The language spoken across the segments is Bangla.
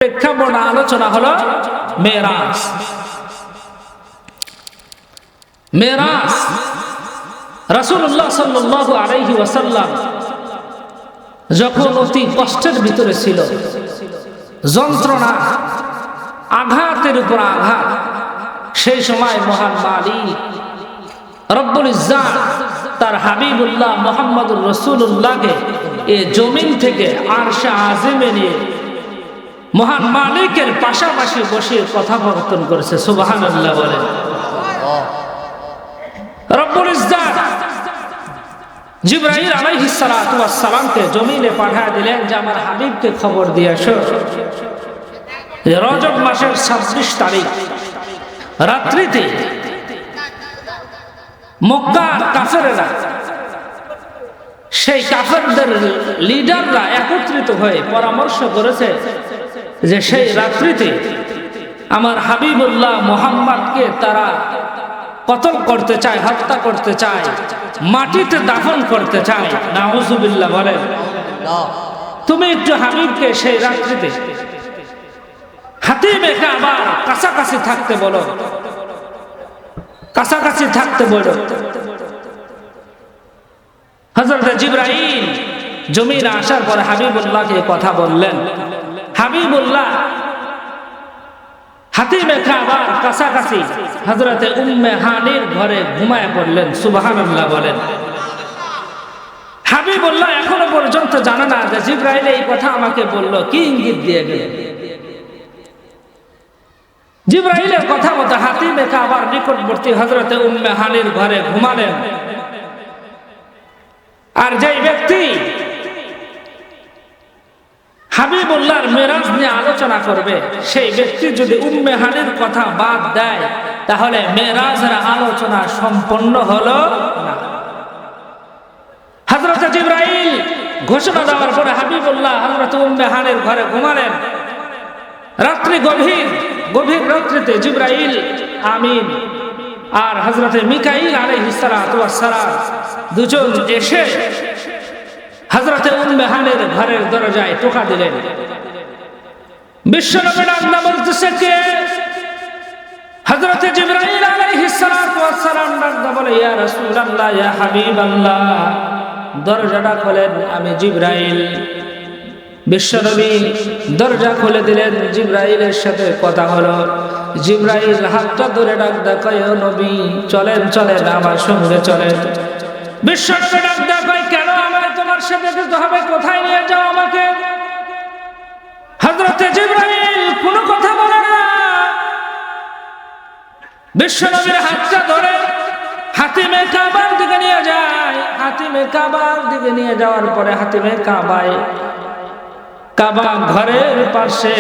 প্রেক্ষাপট আলোচনা হলো মেরাজ। মেরাজ রাসূলুল্লাহ সাল্লাল্লাহু আলাইহি ওয়াসাল্লাম যখন অতি কষ্টের ভিতরে ছিল, যন্ত্রণা আঘাতের উপর আঘাত, সেই সময় মহান মালিক রব্বুল ইজ্জাত তার হাবিবুল্লাহ মুহাম্মদুর রাসূলুল্লাহকে এই জমিন থেকে আরশে আজিমে নিয়ে মহান মালিকের পাশাপাশি বসে কথাবার্তা করেছে। সুবহানাল্লাহ বলেন। রব্বুল ইজ্জাত জিবরাইল আলাইহিস সালাতু ওয়াস সালামকে জমিনে পাঠিয়ে দিলেন যে আমার হাবিবকে খবর দিয়ে আসো, রজব মাসের 26 তারিখ রাত্রিতে মক্কার কাফেররা, সেই কাফেরদের লিডাররা একত্রিত হয়ে পরামর্শ করেছে যে সেই রাত্রিতে আমার হাবিবুল্লাহ মুহাম্মদকে তারা কতল করতে চায়, হত্যা করতে চায়, মাটিতে দাফন করতে চায়। নাউজুবিল্লাহ বলেন। তুমি একটু হাবিবকে সেই রাত্রিতে হাতিমে কাবার কাছাকাছি থাকতে বলো, কাছাকাছি থাকতে বলো। হযরত জিবরাইল জমিনে আসার পর হাবিবুল্লাহকে কথা বললেন। হাবিবুল্লাহ হাতিমে কাবার কাছাকাছি হযরতে উম্মে হানির ঘরে ঘুমায় পড়লেন। সুবহানাল্লাহ বলেন। হাবিবুল্লাহ এখনো পর্যন্ত জানে না যে জিবরাইল এই কথা আমাকে বলল, কি ইঙ্গিত দিয়ে গেল। জিবরাইলের কথা মতো হাতিমে কাবার নিকটবর্তী হযরতে উম্মে হানির ঘরে ঘুমালেন। আর যেই ব্যক্তি হাবিবুল্লাহর মেরাজ নিয়ে আলোচনা করবে, সেই ব্যক্তি যদি উম্মে হানির কথা বাদ দেয় তাহলে মেরাজের আলোচনা সম্পন্ন হলো না। হযরত জিবরাইল ঘোষণা দেওয়ার পরে হাবিবুল্লাহ হযরত উম্মে হানির ঘরে ঘুমালেন। রাত্রি গভীর রাত্রিতে জিবরাইল আমিন আর হযরতে মিকাইল আলাইহিস সালাতু ওয়াস সালাম দুজন এসে হযরতে উম্মে হানির ঘরের দরজায় টোকা দিলেন। বিশ্বনবী ডাক বলতেছে কে? হযরতে জিবরাইল আলাইহিস সালাতু ওয়াস সালাম ডাক বলে, ইয়া রাসূলুল্লাহ, ইয়া হাবিবাল্লাহ। দরজাটা খোলেন, আমি জিবরাইল। বিশ্বনবী দরজা খুলে দিলেন। জিবরাইলের সাথে কথা হলো। জিবরাইল হাতটা ধরে ডাক দেয়, ও নবী চলেন চলেন, আমার সঙ্গে চলেন। বিশ্বনবী ডাক দেয়, কেন আমায় তোমার সাথে যেতে হবে? কোথায় নিয়ে যাও আমাকে? হযরতে জিবরাইল কোনো কথা বলে না। বিশ্বনবীর হাতটা ধরে হাতিমে কাবার দিকে নিয়ে যায়। হাতিমে কাবার দিকে নিয়ে যাওয়ার পরে হাতিমে কাবা ঘরের পাশে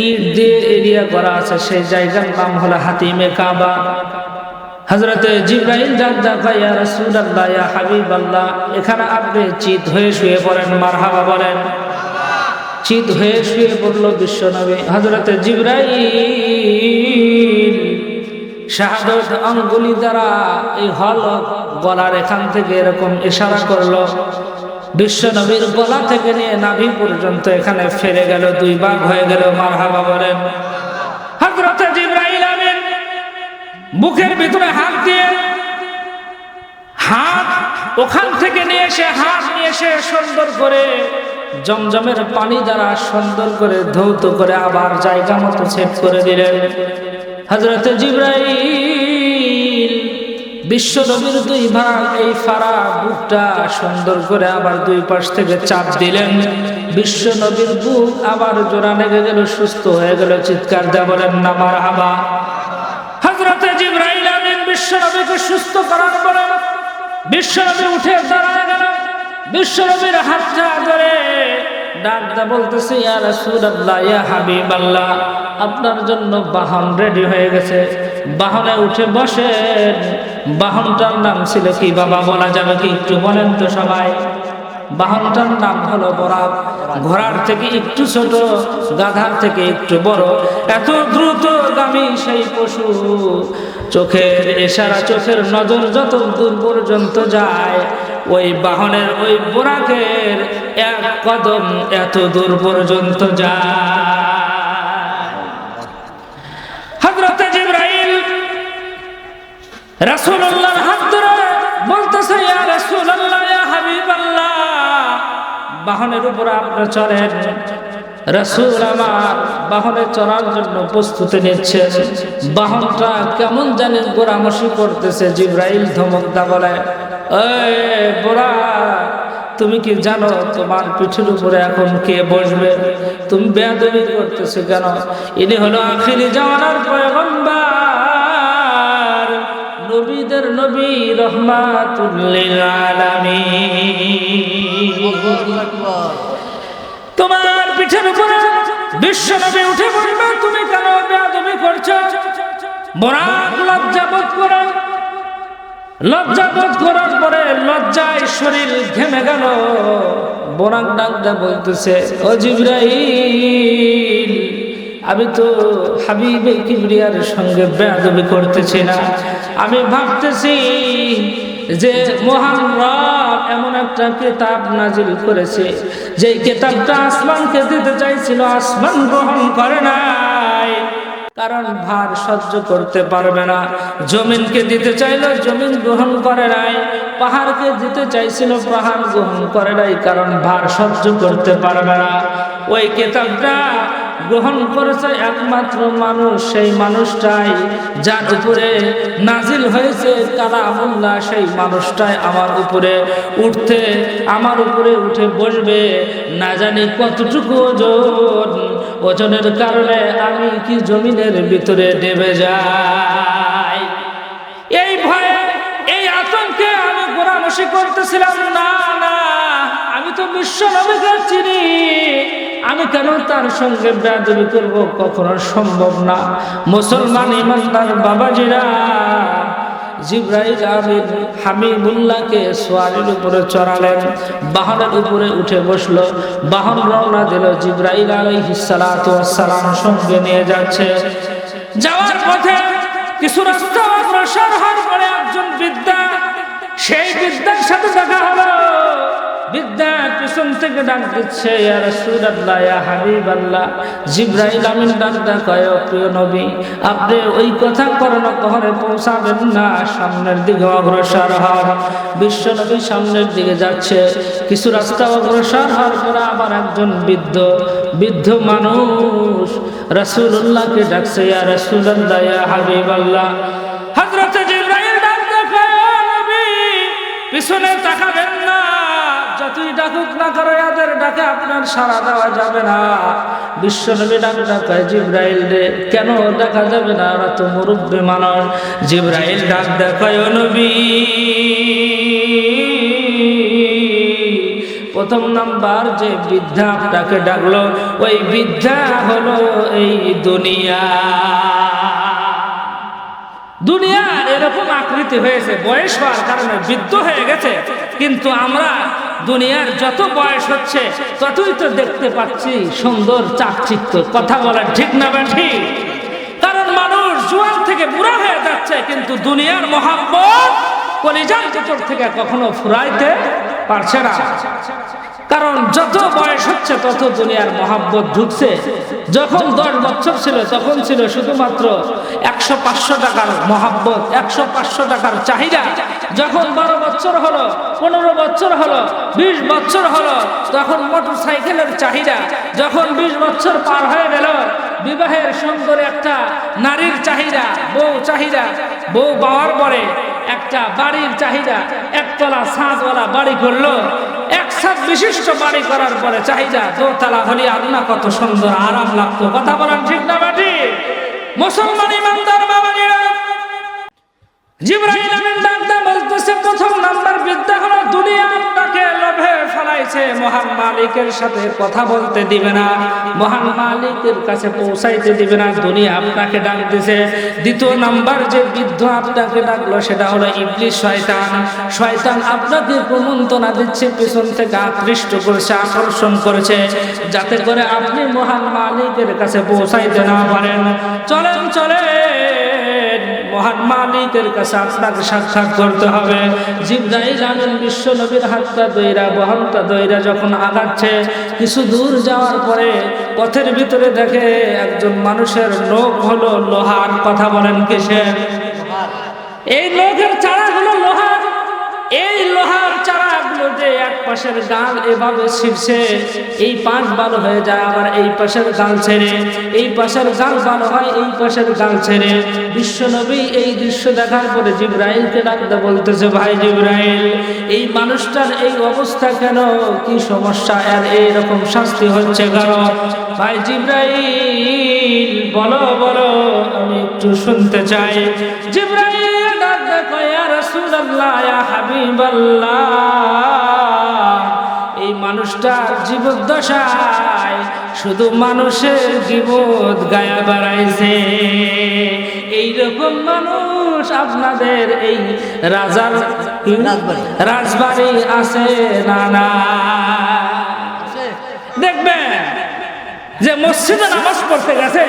ইট দিয়ে এরিয়া করা আছে, সেই জায়গার নাম হলো হাতিমে কাবা। হযরতে জিবরাইল ডাক ইয়া রাসূলুল্লাহ, ইয়া হাবিবাল্লাহ, এখানে আপনি চিত হয়ে শুয়ে পড়েন। মারহাবা বলেন। চিত হয়ে শুয়ে পড়ল বিশ্বনবী। হযরতে জিবরাইল শাহাদত আঙ্গুলি দ্বারা এই হলক গলার এখান থেকে এরকম ইশারা করলো। বিশ্বনবীর গলা থেকে নিয়ে নাভি পর্যন্ত এখানে ফেলে গেল, 2 ভাগ হয়ে গেল। মারহাবা বলেন। হযরতে জিবরাইল আমিন বুকের ভিতরে হাত দিয়ে হাত ওখান থেকে নিয়ে এসে সুন্দর করে জমজমের পানি দ্বারা সুন্দর করে ধৌত করে আবার জায়গা মতো সেট করে দিলেন। হযরতে জিবরাইল বিশ্বনবীর 2 ভাগ এই ফাড়া বুকটা সুন্দর করে আবার 2 পাশ থেকে চাপ দিলেন। বিশ্বনবীর বুক আবার জোড়া লেগে গেল, সুস্থ হয়ে গেল। চিৎকার দেয়া বলেন না মারহাবা। হযরতে জিবরাইল আমিন বিশ্বনবীকে সুস্থ করার পরে বিশ্বনবী উঠে দাঁড়ায় গেল। বিশ্বনবীর হাতটা ধরে ডাক বলতেছে, ইয়া রাসূলুল্লাহ, ইয়া হাবিবাল্লাহ, আপনার জন্য বাহন রেডি হয়ে গেছে, বাহনে উঠে বসেন। বাহনটার নাম ছিল কি বাবা, বলা যাবে কি? একটু বলেন তো সবাই। বাহনটার নাম হলো বরাক। ঘোড়ার থেকে একটু ছোট, গাধার থেকে একটু বড়, এত দ্রুতগামী সেই পশু। চোখের ইশারা, চোখের নজর যত দূর পর্যন্ত যায়, ওই বাহনের ওই বোরাকের 1 কদম এত দূর পর্যন্ত যায়। রাসূলুল্লাহর হাত ধরে বলতেছে, ইয়া রাসূলুল্লাহ, ইয়া হাবিবাল্লাহ, বাহনের উপরে আপনি চড়েন। রাসূল আমার বাহনে চড়ার জন্য প্রস্তুতি নিচ্ছেন। বাহনটা কেমন জানি গোড়ামসি করতেছে। জিবরাইল ধমক দা বলে, এই বুড়া, তুমি কি জানো তোমার পিঠের উপরে এখন কে বসবে? তুমি বেয়াদবি করতেছো কেন? ইনি হলো আখিরি জামানার পয়গম্বর, নবীদের নবী, রহমাতুল লিল আলামিন। তোমার পিঠের উপরে বিশ্ব নবী উঠে বলবে, তুমি কেন বেয়াদবি করছো? বরাক লজ্জা বোধ করো। লজ্জা বোধ করার পরে লজ্জায় শরীর ঘেমে গেল। বরাক ডাকটা বলতেছে, ও জিবরাইল, আমি তো হাবিবে কিবরিয়ার সঙ্গে বেয়াদবি করতেছি না। আমি ভাবতেছি যে মহান রব এমন একটা কিতাব নাজিল করেছে, যে কিতাবটা আসমানকে দিতে চাইছিল, আসমান গ্রহণ করে নাই, কারণ ভার সহ্য করতে পারবে না। জমিনকে দিতে চাইলো, জমিন গ্রহণ করে নাই। পাহাড়কে দিতে চাইছিল, পাহাড় গ্রহণ করে নাই, কারণ ভার সহ্য করতে পারবে না। ওই কিতাবটা গ্রহণ করেছে একমাত্র মানুষ, সেই মানুষটাই যার উপরে নাজিল হয়েছে কালামুল্লাহ, সেই মানুষটাই আমার উপরে উঠে বসবে। না জানি কতটুকু ওজনের কারণে আমি কি জমিনের ভিতরে ডেবে যাই। এই ভয়ে, এই আতঙ্কে আমি গোড়ামসি করতেছিলাম। না না, আমি তো বিশ্ব নবীকে চিনি, আমি কেন তার সঙ্গে বেয়াদবি করব? কখনো সম্ভব না। মুসলমান ইমানদার বাবাজিরা, জিবরাইল আমিন হাবিবুল্লাহকে সোয়ারির উপরে চড়ালেন, বাহনের উপরে উঠে বসলো। বাহন রওনা দিল। জিবরাইল আলাইহিস সালাতু ওয়াস সালাম সঙ্গে নিয়ে যাচ্ছে। যাওয়ার পথে কিছু রাস্তা অগ্রসর হওয়ার পরে একজন বৃদ্ধা, সেই বৃদ্ধার সাথে দেখা হলো। বৃদ্ধা পিছন থেকে ডাক দিচ্ছে, ইয়া রাসূলুল্লাহ, ইয়া হাবিবাল্লাহ। জিবরাইল আমিন ডাকটা কয়, প্রিয় নবী, আপনি ওই কথা কখনো পৌঁছাবেন না, সামনের দিকে অগ্রসর হন। বিশ্ব নবী সামনের দিকে যাচ্ছে। কিছু রাস্তা অগ্রসর হওয়ার পরে আবার একজন বৃদ্ধ মানুষ রাসূলুল্লাহকে ডাকছে, ইয়া রাসূলুল্লাহ, ইয়া হাবিবাল্লাহ। হযরত জিবরাইল ডাকতে কয়, নবী, পিছনে তাকাবেন না, যতই ডাকুক না করো, এদের ডাকে আপনার সাড়া দেওয়া যাবে না। বিশ্বনবী ডাকায়, জিবরাইল রে, কেন ডাকা যাবে না? ওরা তো মুরব্বী মানুষ। জিবরাইল ডাক দেখায়, ও নবী, প্রথম নাম্বার যে বৃদ্ধা আপনাকে ডাকলো, ওই বৃদ্ধা হলো এই দুনিয়ার এরকম আকৃতি হয়েছে, বয়স হওয়ার কারণে বৃদ্ধ হয়ে গেছে। কিন্তু আমরা দুনিয়ার যত বয়স হচ্ছে ততই তো দেখতে পাচ্ছি সুন্দর চাকচিক্য। কথা বলার ঠিক না বা ঠিক? কারণ মানুষ জোয়ান থেকে বুড়া হয়ে যাচ্ছে, কিন্তু দুনিয়ার মহাব্বত কলিজার ভিতর থেকে কখনো ফুরাইতে পারছে না। কারণ যত বয়স হচ্ছে তত দুনিয়ার মহাব্বত ঢুকছে। যখন 10 বছর ছিল তখন ছিল শুধুমাত্র 100-500 টাকার মহাব্বত, 100-500 টাকার চাহিদা। যখন 12 বছর হলো, 15 বছর হলো, 20 বছর হলো, তখন মোটর সাইকেলের চাহিদা। যখন 20 বছর পার হয়ে গেল, বিবাহের সুন্দর একটা নারীর চাহিদা, বউ পাওয়ার পরে একটা বাড়ির চাহিদা, একতলা ছাদওয়ালা বাড়ি করলো। এক ছাদ বিশিষ্ট বাড়ি করার পরে চাহিদা দোতলা হলে আল্লাহ কত সুন্দর আরাম লাগতো। কথা বলার ঠিক না বাটি? মুসলমান ইমানদার বাবাজিরা, জিবরাইল আমিন ডাকতে বলতেছে, প্রথম নাম্বার বিদ্যা হলো দুনিয়া আপনাকে লোভে ফেলাইছে, মহান মালিকের সাথে কথা বলতে দিবে না, মহান মালিকের কাছে পৌঁছাইতে দিবে না, দুনিয়া আপনাকে ডাক দিছে। দ্বিতীয় নাম্বার যে বৃদ্ধ আপনাকে ডাকলো সেটা হলো ইবলিস, শয়তান আপনাকে প্রমন্ত্রণা দিচ্ছে, পিছন থেকে আকৃষ্ট করেছে, আকর্ষণ করেছে, যাতে করে আপনি মহান মালিকের কাছে পৌঁছাইতে না পারেন। চলেন মহান মালিকের কাছে আপনাকে সাক্ষাৎ করতে হবে। জিবরাইল আমিন বিশ্ব নবীর হাতটা দইরা, বহনটা দইরা যখন আগাচ্ছে, কিছু দূর যাওয়ার পরে পথের ভিতরে দেখে একজন মানুষের নখ হলো লোহার। কথা বলেন কিসের? এই লোকের চারাগুলো লোহার, এই লোহার চারাগুলো যে এক পাশের গাল এভাবে ছিঁড়ছে, এই পাশ ভালো হয়ে যায়, আবার এই পাশের গাল ছেড়ে, এই পাশের গাল ভালো হয়, এই পাশের গাল ছেড়ে। বিশ্বনবী এই দৃশ্য দেখার পরে জিবরাইলকে ডাকতে বলতেছে, ভাই জিবরাইল, এই মানুষটার এই অবস্থা কেন, কি সমস্যা, আর এইরকম শাস্তি হচ্ছে কেন? ভাই জিবরাইল বলো বলো, আমি একটু শুনতে চাই। জিবরাইল ডাকতে কয়, ইয়া রাসূলুল্লাহ, ইয়া হাবিবাল্লাহ, এই মানুষটার জীবদ্দশায় শুধু মানুষের গীবত গায়া বেড়াইছে। এইরকম মানুষ আপনাদের এই রাজবাড়ি আছে না? না, দেখবেন যে মসজিদে নামাজ পড়তে গেছে,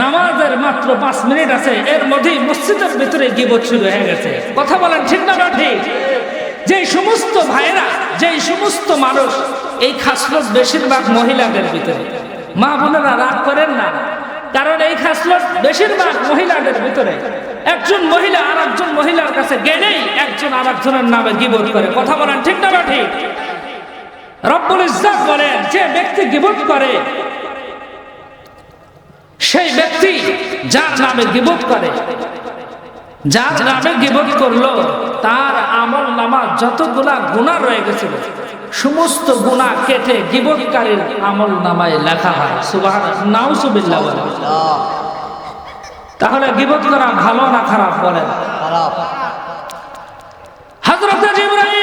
নামাজের মাত্র 5 মিনিট আছে, এর মধ্যেই মসজিদের ভিতরে গীবত শুরু হয়ে গেছে। কথা বলেন ঠিক না ঠিক? যেই সমস্ত ভাইরা, যেই সমস্ত মানুষ, এই খাসলত বেশিরভাগ মহিলাদের ভিতরে। মা বোনেরা রাগ করেন না, কারণ এই খাসলত বেশিরভাগ মহিলাদের ভিতরে। একজন মহিলা আর একজন মহিলার কাছে গেলেই একজন আর একজনের নামে গীবত করে। কথা বলেন ঠিক না ঠিক? রব্বুল ইজ্জত বলেন, যে ব্যক্তি গীবত করে, সেই ব্যক্তি যার নামে গীবত করে, যার নামে গীবত করলো, তার আমল নামা যতগুলা গুনাহ রয়ে গেছিল, সমস্ত গুনাহ কেটে গীবতকারীর আমল নামায় লেখা হয়। সুবহানাল্লাহ, নাউজুবিল্লাহ। তাহলে গীবত করা ভালো না খারাপ বলেন? খারাপ। হযরত জিবরাইল